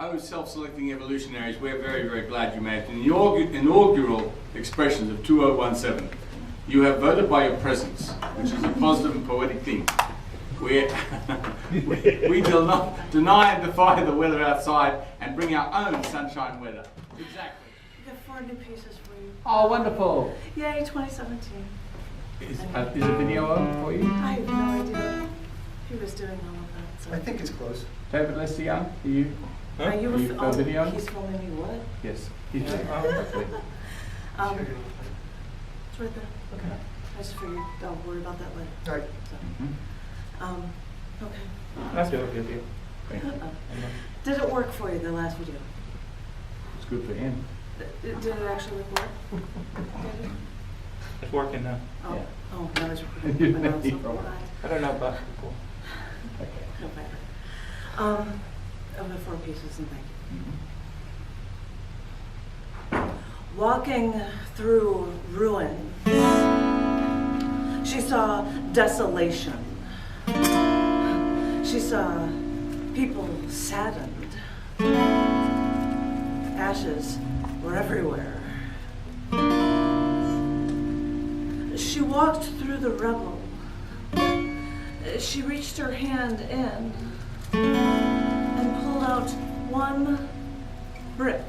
Oh, self-selecting evolutionaries, we're very, very glad you made the inaugural expressions of 2017. You have voted by your presence, which is a positive and poetic thing. We will not deny and defy the weather outside and bring our own sunshine weather. Exactly. We got 4 new pieces for you. Oh, wonderful. Yay, 2017. Is Is a video on for you? I have no idea. He was doing all of that. So. I think it's close. David Lester Young, are you? Are you You've got a video on? He's filming me what? Yes. He's It's right there. Okay. I just figured I'll worry about that later. All right. So, okay. That's good video. Did it work for you, the last video? It's good for him. Did it actually work? Did it? It's working now. Oh, Yeah. oh, now it's recording. But now it's not You're live. I don't know about people. Okay. No matter. Of the 4 pieces, and thank you. Walking through ruins, she saw desolation. She saw people saddened. Ashes were everywhere. She walked through the rubble. She reached her hand in and pulled out one brick.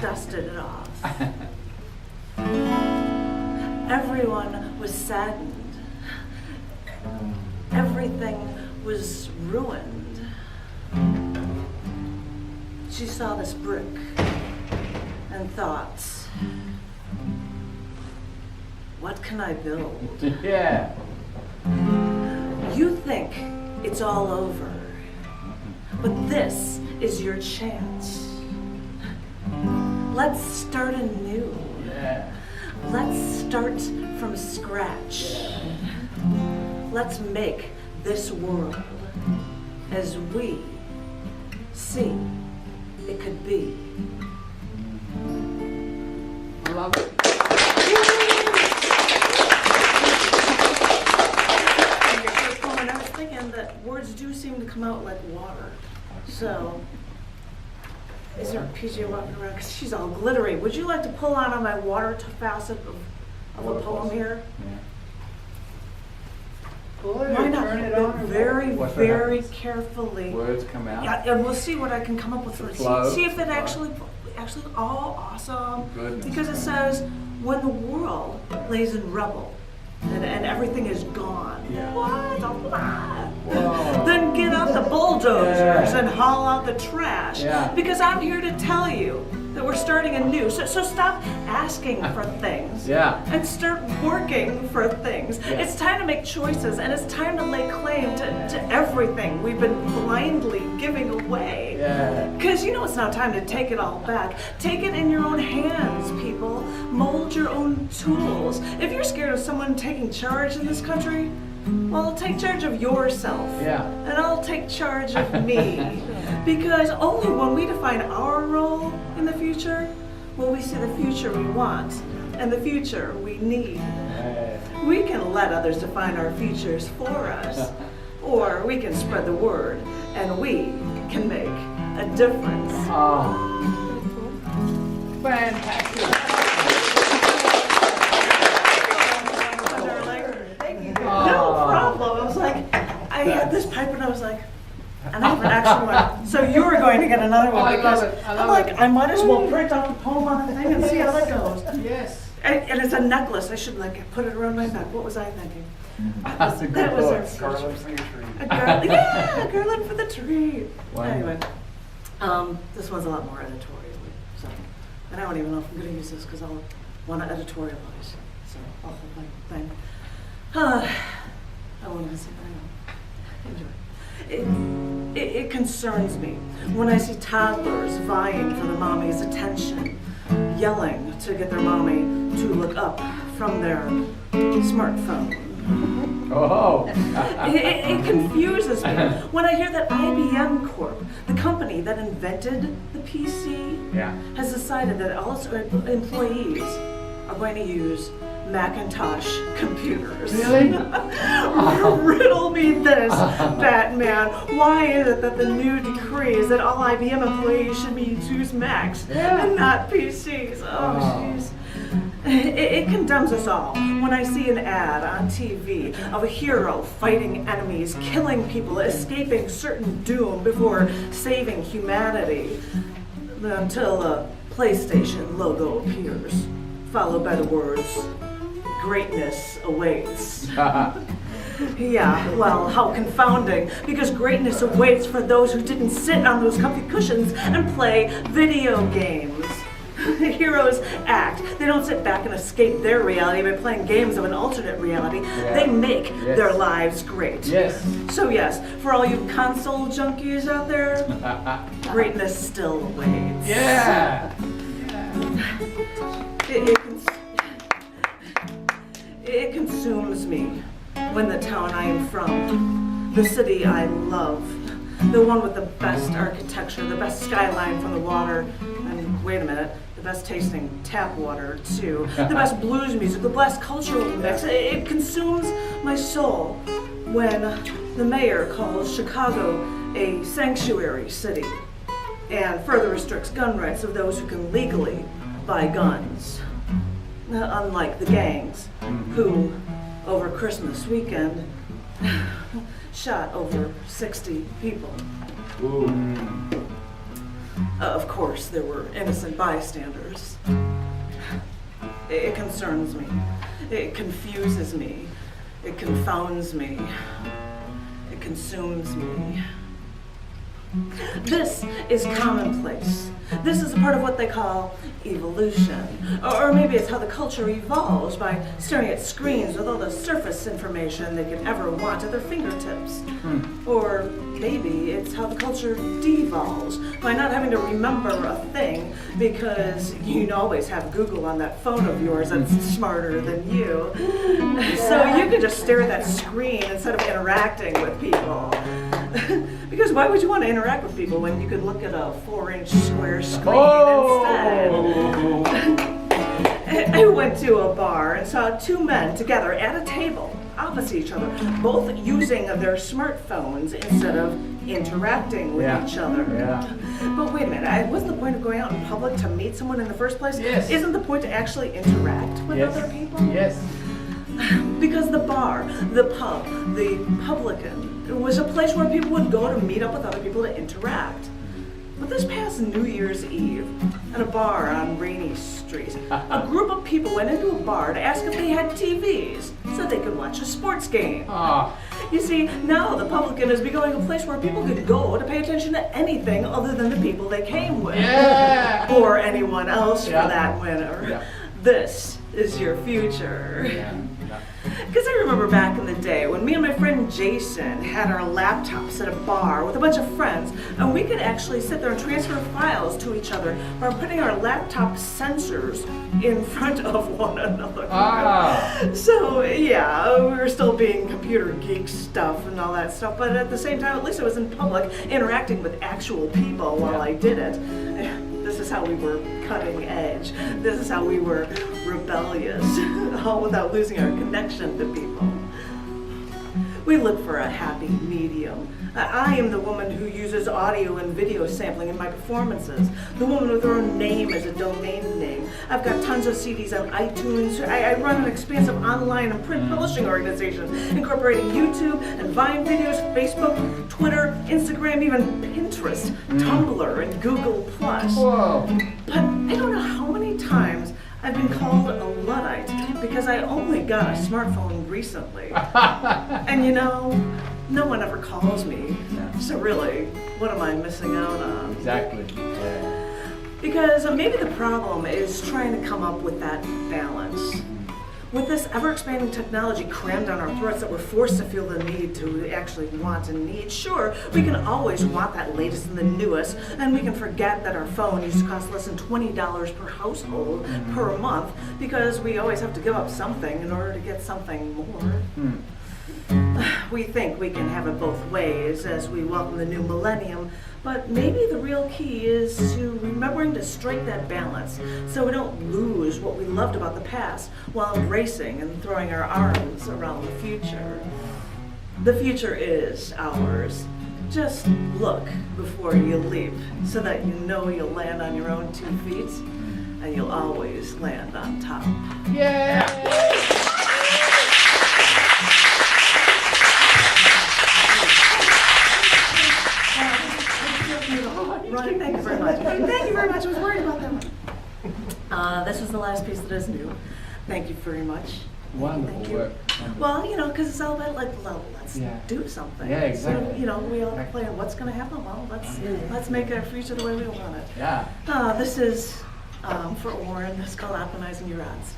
Dusted it off. Everyone was saddened. Everything was ruined. She saw this brick and thought, what can I build? Yeah. You think it's all over, but this is your chance. Let's start anew. Yeah. Let's start from scratch. Let's make this world as we see it could be. I love it. And I was thinking that words do seem to come out like water. So, is there a PJ walking around? Because she's all glittery. Would you like to pull on my water facet of a poem here? Yeah. Why not? But very, What very happens? carefully. Words come out. Yeah, and we'll see what I can come up with for it. Flow. See if it actually, oh, awesome. Goodness. Because it says, when the world lays in rubble and everything is gone. Yeah. What? Whoa. Then get out the bulldozers Yeah. and haul out the trash. Yeah. Because I'm here to tell you that we're starting anew. So stop asking for things. Yeah. And start working for things. Yeah. It's time to make choices, and it's time to lay claim to everything we've been blindly giving away. Yeah. Because you know it's now time to take it all back. Take it in your own hands, people. Mold your own tools. If you're scared of someone taking charge in this country, well, take charge of yourself. Yeah. And I'll take charge of me. Because only when we define our role in the future will we see the future we want and the future we need. We can let others define our futures for us, or we can spread the word and we can make a difference. Oh. Fantastic. No problem. I was like, I had this pipe and I was like, and I have an extra one. So you were going to get another one I because love it. I I'm love like, it. I might as well print out the poem on the thing and see how that goes. Yes. And it's a necklace. I should like put it around my neck. What was I thinking? That's a good That was book. our first. Garland for your tree. A garland, yeah, a garland for the tree. Wow. Anyway, this one's a lot more editorial. So, and I don't even know if I'm going to use this because I'll want to editorialize. So I'll hold my thing. I won't even say that. Enjoy. It concerns me when I see toddlers vying for the mommy's attention, yelling to get their mommy to look up from their smartphone. Oh. It confuses me when I hear that IBM Corp, the company that invented the PC, Yeah. has decided that all its employees are going to use Macintosh computers. Really? Riddle me this, Batman. Why is it that the new decree is that all IBM employees should use Macs and not PCs? Oh, jeez. It condemns us all when I see an ad on TV of a hero fighting enemies, killing people, escaping certain doom before saving humanity, until a PlayStation logo appears, followed by the words, "Greatness awaits." Yeah, well, how confounding, because greatness awaits for those who didn't sit on those comfy cushions and play video games. Heroes act. They don't sit back and escape their reality by playing games of an alternate reality. Yeah. They make Yes. their lives great. Yes. So yes, for all you console junkies out there, greatness still awaits. Yeah. It consumes me when the town I am from, the city I love, the one with the best architecture, the best skyline from the water, and wait a minute, the best tasting tap water too, the best blues music, the best cultural mix. It consumes my soul when the mayor calls Chicago a sanctuary city and further restricts gun rights of those who can legally buy guns. Unlike the gangs who, over Christmas weekend, shot over 60 people. Ooh. Of course, there were innocent bystanders. It concerns me. It confuses me. It confounds me. It consumes me. This is commonplace. This is a part of what they call evolution. Or maybe it's how the culture evolves by staring at screens with all the surface information they could ever want at their fingertips. Or maybe it's how the culture devolves by not having to remember a thing because you always have Google on that phone of yours that's smarter than you. So you can just stare at that screen instead of interacting with people. Because why would you want to interact with people when you could look at a 4-inch square screen instead? I went to a bar and saw two men together at a table opposite each other, both using their smartphones instead of interacting with each other. Yeah. But wait a minute, wasn't the point of going out in public to meet someone in the first place? Yes. Isn't the point to actually interact with other people? Yes. Because the bar, the pub, the publican, it was a place where people would go to meet up with other people to interact. But this past New Year's Eve, at a bar on Rainy Street, a group of people went into a bar to ask if they had TVs so they could watch a sports game. Ah. You see, now the publican is becoming a place where people could go to pay attention to anything other than the people they came with. Yeah. Or anyone else for Yeah. that matter. Yeah. This is your future. Yeah. Because I remember back in the day when me and my friend Jason had our laptops at a bar with a bunch of friends, and we could actually sit there and transfer files to each other by putting our laptop sensors in front of one another. Ah. So yeah, we were still being computer geek stuff and all that stuff, but at the same time, at least I was in public interacting with actual people while I did it. This is how we were cutting edge. This is how we were rebellious, all without losing our connection to people. We look for a happy medium. I am the woman who uses audio and video sampling in my performances. The woman with her own name as a domain name. I've got tons of CDs on iTunes. I run an expansive online and print publishing organization, incorporating YouTube and Vine videos, Facebook, Twitter, Instagram, even Pinterest, Tumblr, and Google+. Whoa. But I don't know how many times I've been called a Luddite because I only got a smartphone recently. And you know, no one ever calls me. So really, what am I missing out on? Exactly. Yeah. Because maybe the problem is trying to come up with that balance. With this ever-expanding technology crammed down our throats that we're forced to feel the need to actually want and need, sure, we can always want that latest and the newest, and we can forget that our phone used to cost less than $20 per household per month, because we always have to give up something in order to get something more. We think we can have it both ways as we welcome the new millennium, but maybe the real key is to remembering to strike that balance so we don't lose what we loved about the past while embracing and throwing our arms around the future. The future is ours. Just look before you leap so that you know you'll land on your own 2 feet and you'll always land on top. Yeah! Right, thank you very much. Thank you very much. I was worried about that one. This is the last piece that is new. Thank you very much. Wonderful Thank you. work. Well, you know, because it's all about like, well, let's Yeah. do something. Yeah, exactly. So, you know, we all play what's going to happen. Well, let's make our future the way we want it. Yeah. This is for Warren. It's called Optimizing Your Odds.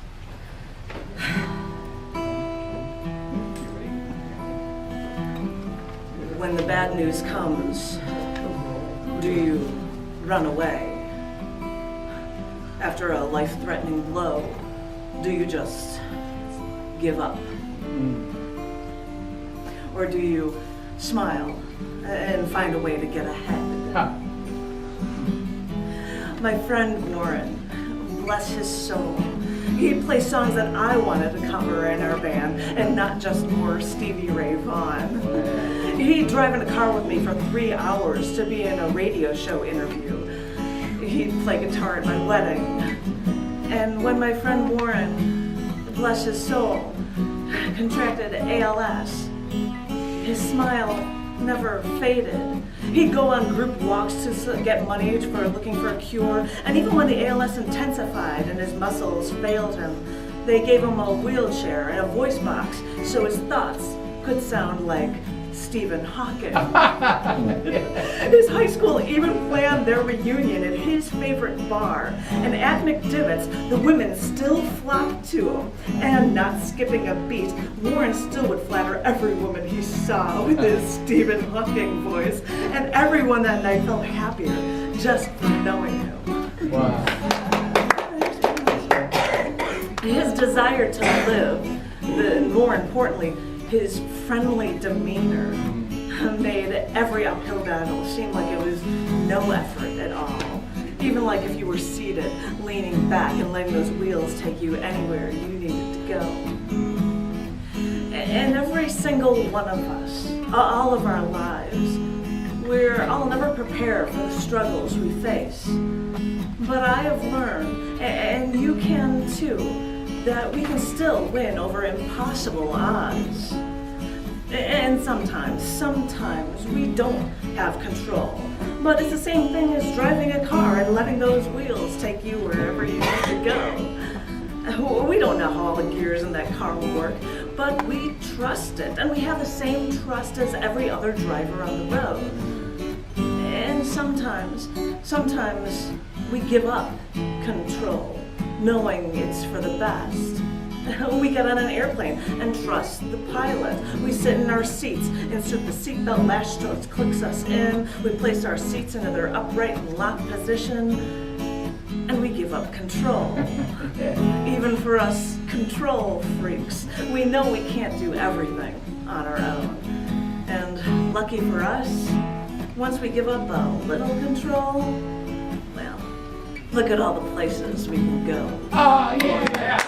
When the bad news comes, do you run away? After a life-threatening blow, do you just give up? Or do you smile and find a way to get ahead? Huh. My friend Warren, bless his soul, he'd play songs that I wanted to cover in our band and not just more Stevie Ray Vaughan. He'd drive in a car with me for 3 hours to be in a radio show interview. He'd play guitar at my wedding. And when my friend Warren, bless his soul, contracted ALS, his smile never faded. He'd go on group walks to get money for looking for a cure, and even when the ALS intensified and his muscles failed him, they gave him a wheelchair and a voice box so his thoughts could sound like Stephen Hawking. His high school even planned their reunion at his favorite bar, and at McDivitt's, the women still flocked to him. And not skipping a beat, Warren still would flatter every woman he saw with his Stephen Hawking voice, and everyone that night felt happier just from knowing him. Wow. His desire to live, more importantly, his friendly demeanor made every uphill battle seem like it was no effort at all. Even like if you were seated, leaning back and letting those wheels take you anywhere you needed to go. And every single one of us, all of our lives, we're all never prepared for the struggles we face. But I have learned, and you can too, that we can still win over impossible odds. And sometimes we don't have control. But it's the same thing as driving a car and letting those wheels take you wherever you need to go. We don't know how all the gears in that car will work, but we trust it, and we have the same trust as every other driver on the road. And sometimes we give up control, knowing it's for the best. We get on an airplane and trust the pilot. We sit in our seats, insert the seatbelt latch till it clicks us in. We place our seats into their upright and locked position, and we give up control. Even for us control freaks, we know we can't do everything on our own. And lucky for us, once we give up a little control, well, look at all the places we can go. Oh, yeah.